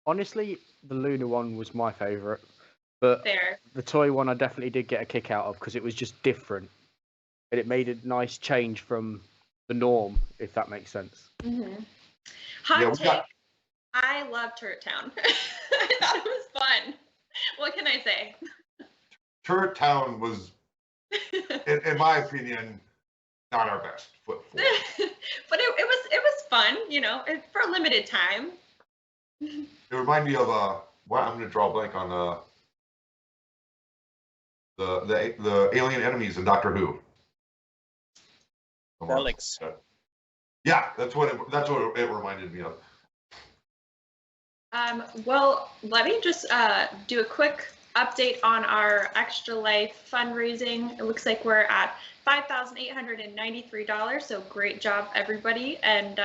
Honestly, the Lunar one was my favorite, but Fair. the toy one I definitely did get a kick out of because it was just different. and it made a nice change from the norm, if that makes sense. Hot take. I love Turret Town. I thought it was fun. What can I say? Turret Town was, in my opinion, not our best foot forward. But it was fun, you know, for a limited time. It reminded me of well, I'm going to draw a blank on the alien enemies in Doctor Who. Alex. Yeah, that's what it reminded me of. Well, let me just do a quick update on our Extra Life fundraising. It looks like we're at $5,893, so great job, everybody. And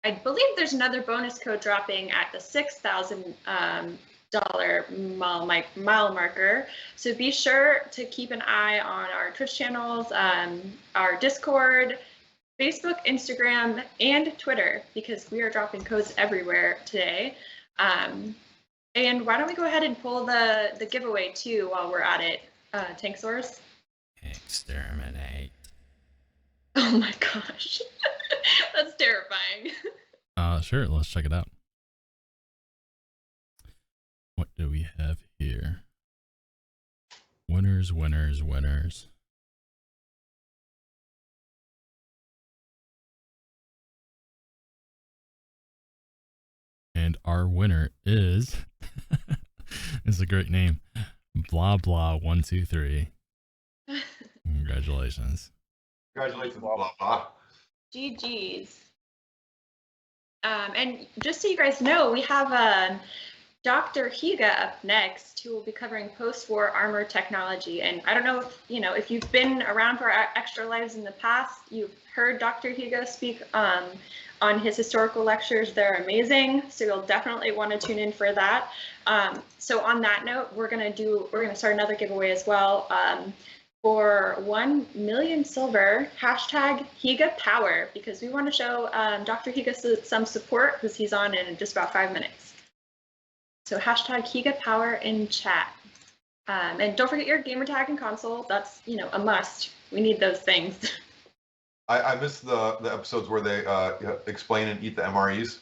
I believe there's another bonus code dropping at the $6,000 mile marker. So be sure to keep an eye on our Twitch channels, our Discord, Facebook, Instagram, and Twitter, because we are dropping codes everywhere today. And why don't we go ahead and pull the giveaway too while we're at it, Tank Source? Exterminate. Oh my gosh, that's terrifying. Sure, let's check it out. What do we have here? Winners, winners, winners. And our winner is, it's a great name, blah blah 123. Congratulations. Congratulations, blah blah. GG's. And just so you guys know, we have Dr. Higa up next, who will be covering post-war armor technology. And I don't know if you've been around for Extra Lives in the past, you've heard Dr. Higa speak on his historical lectures. They're amazing, so you'll definitely want to tune in for that. So on that note, we're gonna start another giveaway as well. For 1 million silver, hashtag Higa Power, because we want to show Dr. Higa some support, because he's on in just about 5 minutes. So hashtag Higa Power in chat. And don't forget your gamer tag and console. That's a must. We need those things. I missed the episodes where they explain and eat the MREs.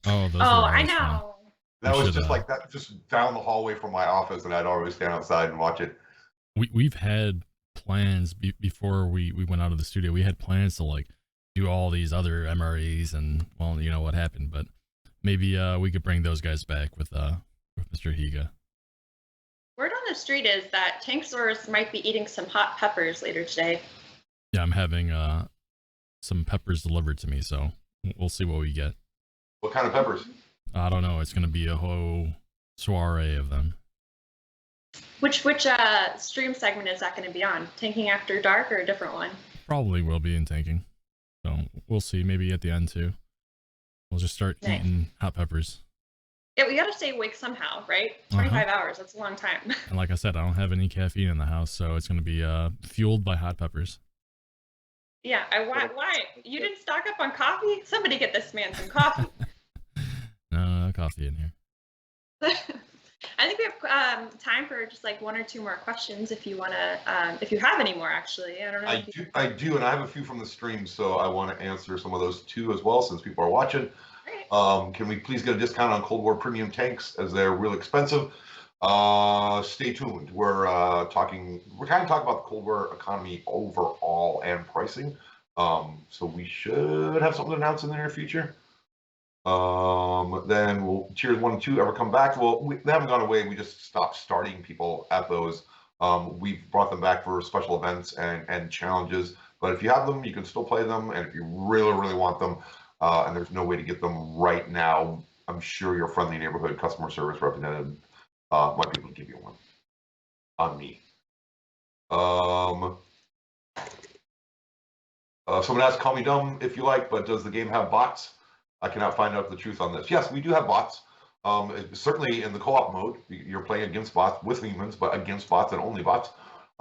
Oh, those I know. That was just like that, just down the hallway from my office, and I'd always stand outside and watch it. We've had plans before we went out of the studio. We had plans to like do all these other MREs, and well, you know what happened. But maybe we could bring those guys back with Mr. Higa. Word on the street is that Tanksaurus might be eating some hot peppers later today. Yeah, I'm having some peppers delivered to me, so we'll see what we get. What kind of peppers? I don't know. It's gonna be a whole soiree of them. Which stream segment is that going to be on? Tanking After Dark or a different one? Probably will be in tanking. So we'll see. Maybe at the end too. We'll just start eating hot peppers. Yeah, we got to stay awake somehow, right? 25 hours. That's a long time. And like I said, I don't have any caffeine in the house, so it's going to be fueled by hot peppers. Yeah. Why? You didn't stock up on coffee? Somebody get this man some coffee. No coffee in here. I think we have time for just like 1 or 2 more questions if you want to, if you have any more, actually. I don't know. I do, and I have a few from the stream, so I want to answer some of those too as well, since people are watching. Right. Can we please get a discount on Cold War premium tanks, as they're real expensive? Stay tuned. We're kind of talking about the Cold War economy overall and pricing. So we should have something to announce in the near future. Then we'll tiers 1 and 2 ever come back. Well, they haven't gone away. We just stopped starting people at those. We've brought them back for special events and challenges. But if you have them, you can still play them. And if you really, really want them, and there's no way to get them right now, I'm sure your friendly neighborhood customer service representative might be able to give you one on me. Someone asked, call me dumb if you like, but does the game have bots? I cannot find out the truth on this. Yes, we do have bots. Certainly in the co-op mode, you're playing against bots with humans, but against bots and only bots.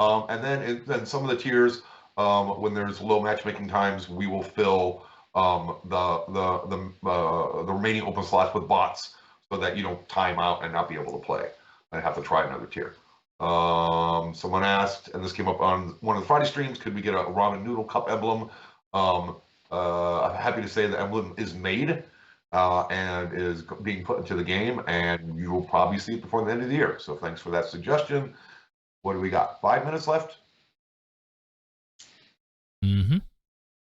And then some of the tiers, when there's low matchmaking times, we will fill the remaining open slots with bots, so that you don't time out and not be able to play and have to try another tier. Someone asked, and this came up on one of the Friday streams, could we get a ramen noodle cup emblem? I'm happy to say the emblem is made and is being put into the game, and you will probably see it before the end of the year. So thanks for that suggestion. What do we got? 5 minutes left? Mm-hmm.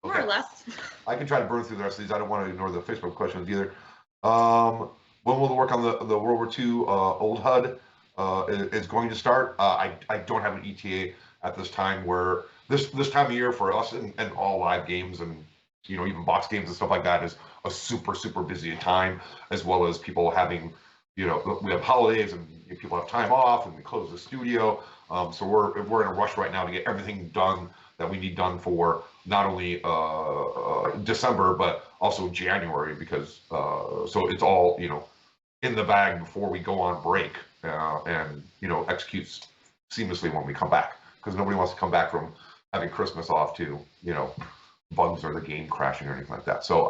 More or less. I can try to burn through the rest of these. I don't want to ignore the Facebook questions either. When will the work on the World War II old HUD is going to start? I don't have an ETA at this time. Where this time of year for us and all live games and even box games and stuff like that is a super busy time, as well as people having we have holidays and people have time off and we close the studio. So we're in a rush right now to get everything done that we need done for not only December but also January, because so it's all in the bag before we go on break and executes seamlessly when we come back, because nobody wants to come back from having Christmas off to bugs or the game crashing or anything like that. So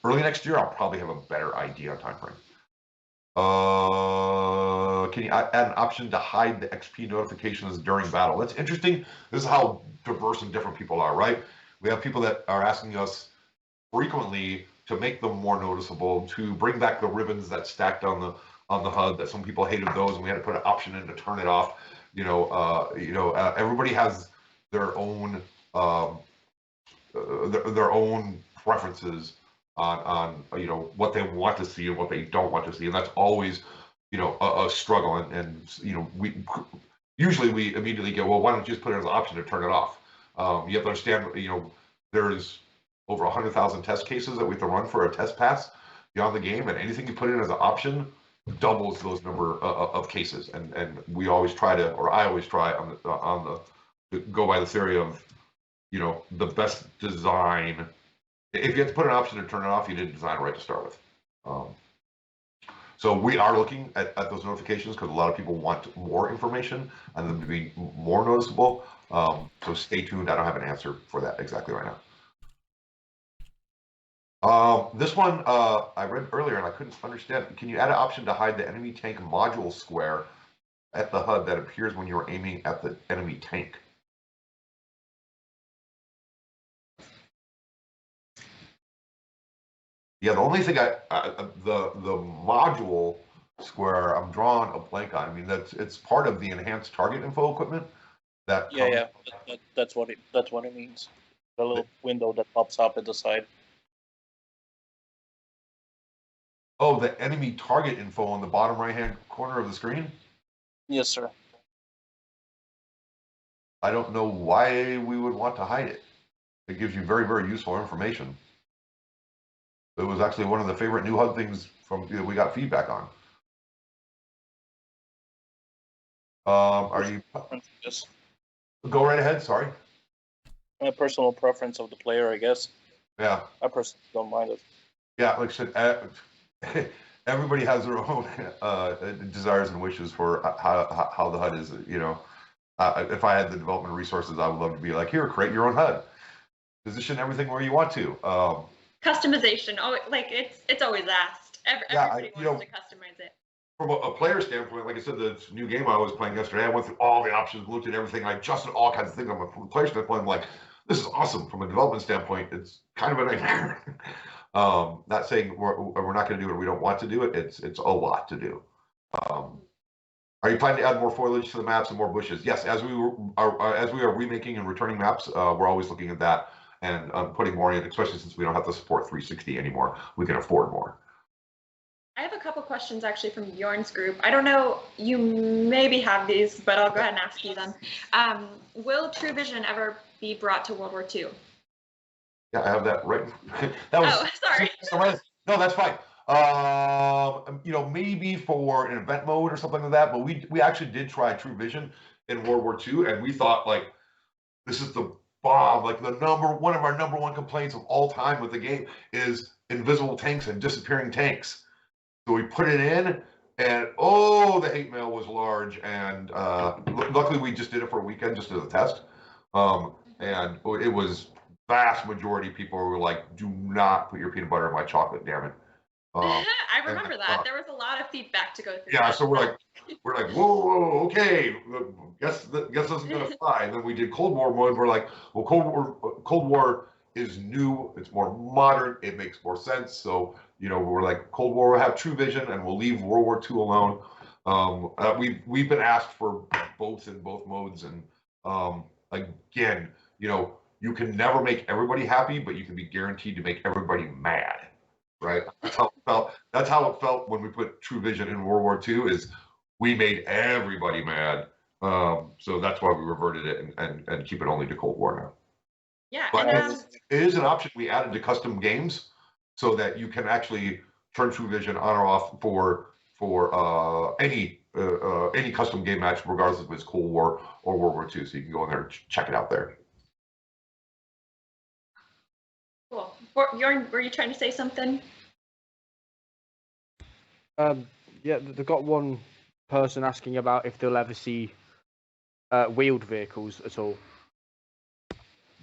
early next year I'll probably have a better idea on time frame. Can you add an option to hide the XP notifications during battle? That's interesting. This is how diverse and different people are, right? We have people that are asking us frequently to make them more noticeable, to bring back the ribbons that stacked on the HUD, that some people hated those, and we had to put an option in to turn it off. Everybody has their own preferences on what they want to see and what they don't want to see, and that's always a struggle. And we usually immediately go, well, why don't you just put it as an option to turn it off? You have to understand, there's over 100,000 test cases that we have to run for a test pass beyond the game, and anything you put in as an option doubles those number of cases. And we always try to, or I always try to go by the theory of the best design. If you have to put an option to turn it off, you didn't design it right to start with. So we are looking at those notifications because a lot of people want more information and them to be more noticeable. So stay tuned. I don't have an answer for that exactly right now. This one I read earlier and I couldn't understand. Can you add an option to hide the enemy tank module square at the HUD that appears when you're aiming at the enemy tank? Yeah, the only thing the module square I'm drawing a blank on. I mean, it's part of the enhanced target info equipment. That's what it means. The little window that pops up at the side. Oh, the enemy target info on the bottom right-hand corner of the screen? Yes, sir. I don't know why we would want to hide it. It gives you very, very useful information. It was actually one of the favorite new HUD things we got feedback on. Are you? Just go right ahead. Sorry. My personal preference of the player, I guess. Yeah. I personally don't mind it. Yeah, like I said, everybody has their own desires and wishes for how the HUD is. If I had the development resources, I would love to be like, here, create your own HUD, position everything where you want to. Customization. Oh, like it's always asked. Everybody wants to customize it. From a player standpoint, like I said, the new game I was playing yesterday, I went through all the options, looked at everything, I adjusted all kinds of things. From a player standpoint, I'm like, this is awesome. From a development standpoint, it's kind of a nightmare. Not saying we're not going to do it or we don't want to do it. It's a lot to do. Are you planning to add more foliage to the maps and more bushes? Yes, as we are remaking and returning maps, we're always looking at that and putting more in, especially since we don't have to support 360 anymore. We can afford more. I have a couple questions actually from Bjorn's group. I don't know, you maybe have these, but I'll go ahead and ask you them. Will Truvision ever be brought to World War II? Yeah, I have that right. That was, sorry. No, that's fine. Maybe for an event mode or something like that, but we actually did try Truvision in World War II, and we thought, like, this is the bomb. Like, one of our number one complaints of all time with the game is invisible tanks and disappearing tanks. So we put it in, and the hate mail was large. And luckily, we just did it for a weekend just as a test. And it was vast majority of people were like, "Do not put your peanut butter in my chocolate, damn it." I remember that. There was a lot of feedback to go through. Yeah, so we're like, whoa, okay, guess this isn't gonna fly. And then we did Cold War mode. We're like, well, Cold War is new. It's more modern. It makes more sense. So we're like, Cold War will have Truvision, and we'll leave World War II alone. We've been asked for both in both modes, and again, you can never make everybody happy, but you can be guaranteed to make everybody mad. Right. That's how it felt. That's how it felt when we put Truvision in World War II. Is we made everybody mad. So that's why we reverted it and keep it only to Cold War now. Yeah, but and, it is an option we added to custom games so that you can actually turn Truvision on or off for any custom game match, regardless if it's Cold War or World War II. So you can go in there and check it out there. Cool. Bjorn, were you trying to say something? Yeah, they've got one person asking about if they'll ever see wheeled vehicles at all.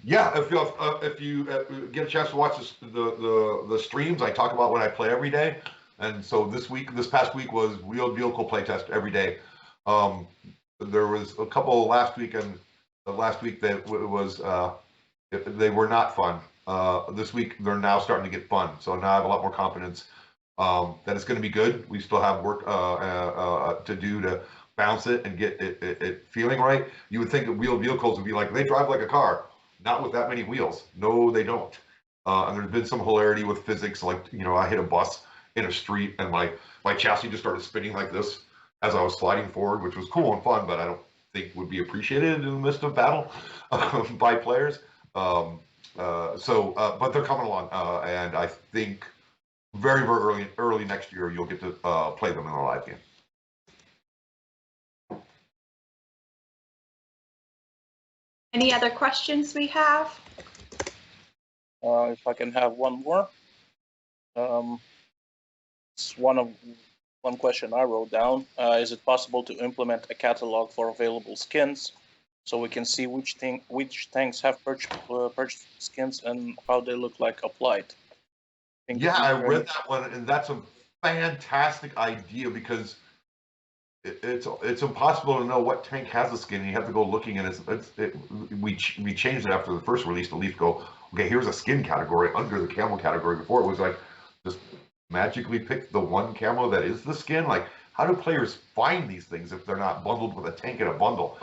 Yeah, if you get a chance to watch the streams, I talk about what I play every day. And so this past week was wheeled vehicle playtest every day. There was a couple last week, and the last week that was they were not fun. This week they're now starting to get fun, so now I have a lot more confidence that it's going to be good. We still have work to do to bounce it and get it feeling right. You would think that wheeled vehicles would be like, they drive like a car, not with that many wheels. No, they don't. And there's been some hilarity with physics, like I hit a bus in a street and my chassis just started spinning like this as I was sliding forward, which was cool and fun, but I don't think would be appreciated in the midst of battle by players. But they're coming along, and I think very, very early next year you'll get to play them in a live game. Any other questions we have? If I can have one more. It's one question I wrote down. Is it possible to implement a catalog for available skins so we can see which tanks have purchased skins and how they look like applied? Yeah, I read that one, and that's a fantastic idea because it's impossible to know what tank has a skin. You have to go looking, and we changed it after the first release to at least go, okay, here's a skin category under the camo category. Before it was like just magically pick the one camo that is the skin. Like, how do players find these things if they're not bundled with a tank in a bundle?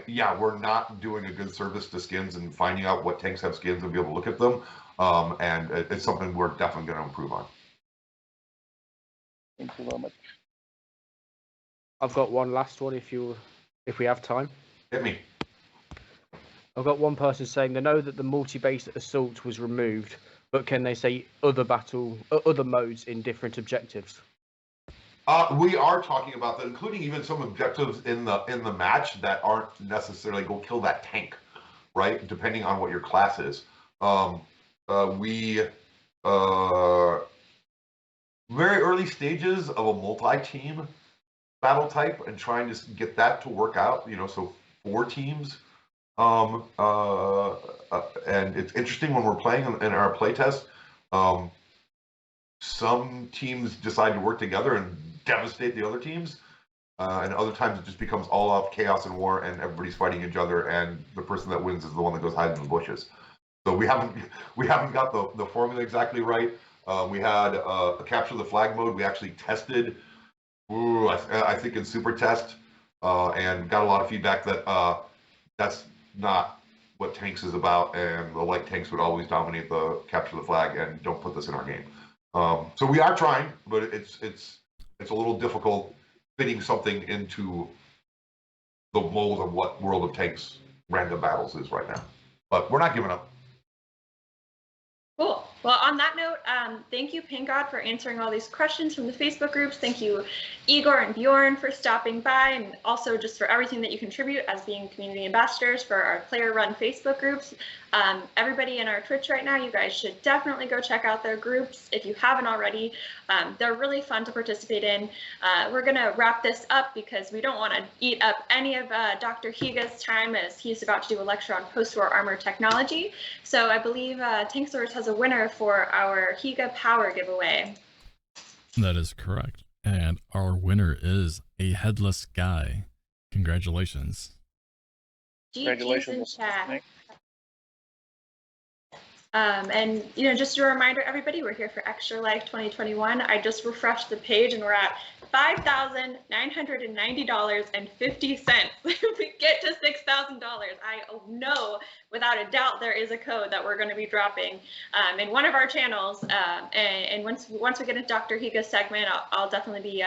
Yeah, we're not doing a good service to skins and finding out what tanks have skins and be able to look at them. And it's something we're definitely going to improve on. Thank you very much. I've got one last one if we have time. Hit me. I've got one person saying they know that the multi-base assault was removed, but can they say other modes in different objectives? We are talking about that, including even some objectives in the match that aren't necessarily go kill that tank, right? Depending on what your class is. We very early stages of a multi-team battle type and trying to get that to work out. So 4 teams. And it's interesting when we're playing in our playtest. Some teams decide to work together and devastate the other teams, and other times it just becomes all out chaos and war, and everybody's fighting each other, and the person that wins is the one that goes hide in the bushes. So we haven't got the formula exactly right. We had a capture the flag mode. We actually tested, I think in Super Test, and got a lot of feedback that that's not what tanks is about, and the light tanks would always dominate the capture the flag, and don't put this in our game. So we are trying, but it's a little difficult fitting something into the mold of what World of Tanks random battles is right now. But we're not giving up. Cool. Well, on that note, thank you, Paingod, for answering all these questions from the Facebook groups. Thank you, Igor and Bjorn, for stopping by, and also just for everything that you contribute as being community ambassadors for our player-run Facebook groups. Everybody in our Twitch right now, you guys should definitely go check out their groups if you haven't already. They're really fun to participate in. We're going to wrap this up because we don't want to eat up any of Dr. Higa's time, as he's about to do a lecture on post-war armor technology. So I believe Tanksaurus has a winner for our Higa Power giveaway. That is correct. And our winner is a headless guy. Congratulations. Congratulations. Chat. And just a reminder, everybody, we're here for Extra Life 2021. I just refreshed the page and we're at $5,990.50. We get to $6,000. I know without a doubt there is a code that we're going to be dropping in one of our channels. And once we get a Dr. Higa segment, I'll definitely be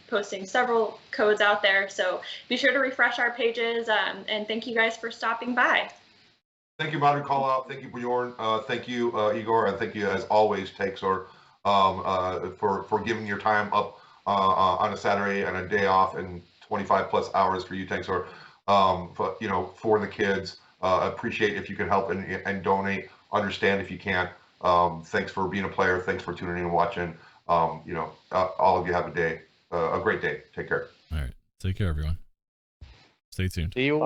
posting several codes out there. So be sure to refresh our pages, and thank you guys for stopping by. Thank you, Modern Call Out. Thank you, Bjorn. Thank you, Igor, and thank you, as always, Texor, for giving your time up on a Saturday and a day off, and 25+ hours for you, Texor. For the kids, appreciate if you can help and donate. Understand if you can't. Thanks for being a player. Thanks for tuning in and watching. All of you have a great day. Take care. All right. Take care, everyone. Stay tuned. See you all.